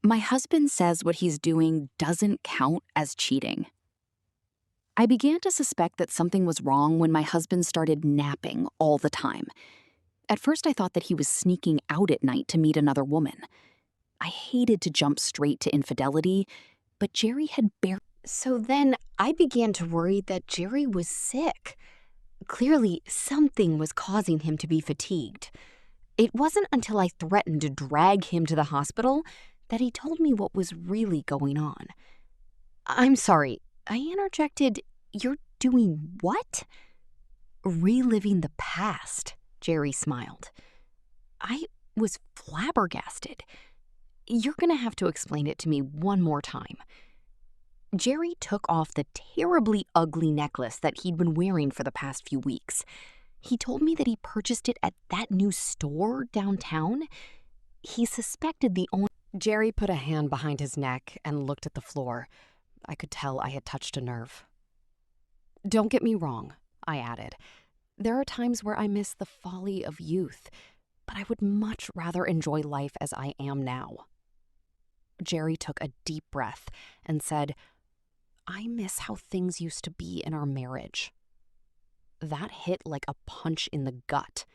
My husband says what he's doing doesn't count as cheating. I began to suspect that something was wrong when my husband started napping all the time. At first, I thought that he was sneaking out at night to meet another woman. I hated to jump straight to infidelity, but Jerry had barely. So then I began to worry that Jerry was sick. Clearly, something was causing him to be fatigued. It wasn't until I threatened to drag him to the hospital that he told me what was really going on. I'm sorry, I interjected. You're doing what? Reliving the past, Jerry smiled. I was flabbergasted. You're going to have to explain it to me one more time. Jerry took off the terribly ugly necklace that he'd been wearing for the past few weeks. He told me that he purchased it at that new store downtown. He suspected the owner. Jerry put a hand behind his neck and looked at the floor. I could tell I had touched a nerve. Don't get me wrong, I added. There are times where I miss the folly of youth, but I would much rather enjoy life as I am now. Jerry took a deep breath and said, I miss how things used to be in our marriage. That hit like a punch in the gut.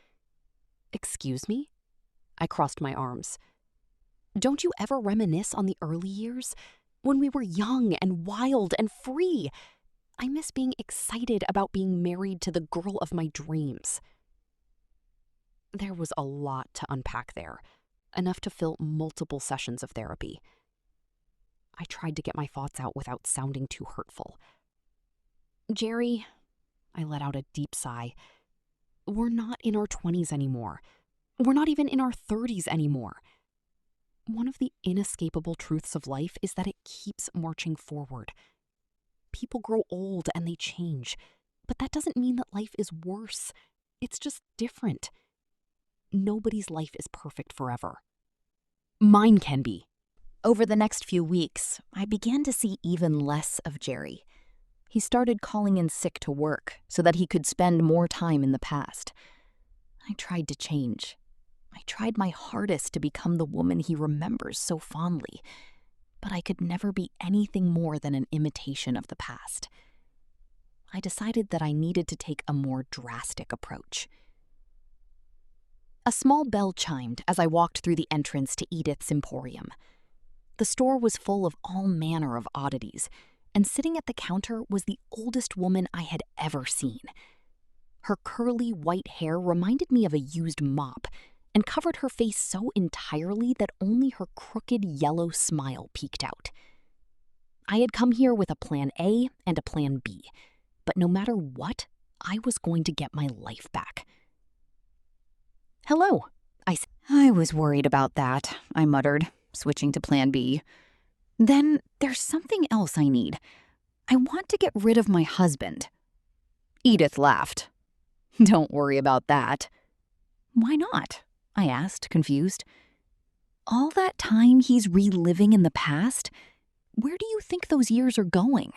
Excuse me? I crossed my arms. Don't you ever reminisce on the early years? When we were young and wild and free? I miss being excited about being married to the girl of my dreams. There was a lot to unpack there, enough to fill multiple sessions of therapy. I tried to get my thoughts out without sounding too hurtful. Jerry, I let out a deep sigh. We're not in our 20s anymore. We're not even in our 30s anymore. One of the inescapable truths of life is that it keeps marching forward. People grow old and they change, but that doesn't mean that life is worse. It's just different. Nobody's life is perfect forever. Mine can be. Over the next few weeks, I began to see even less of Jerry. He started calling in sick to work so that he could spend more time in the past. I tried to change. I tried my hardest to become the woman he remembers so fondly, but I could never be anything more than an imitation of the past. I decided that I needed to take a more drastic approach. A small bell chimed as I walked through the entrance to Edith's Emporium. The store was full of all manner of oddities, and sitting at the counter was the oldest woman I had ever seen. Her curly white hair reminded me of a used mop and covered her face so entirely that only her crooked yellow smile peeked out. I had come here with a plan A and a plan B, but no matter what, I was going to get my life back. "Hello," I said. "I was worried about that," I muttered, switching to plan B. "Then there's something else I need. I want to get rid of my husband." Edith laughed. "Don't worry about that." "Why not?" I asked, confused. "All that time he's reliving in the past? Where do you think those years are going?"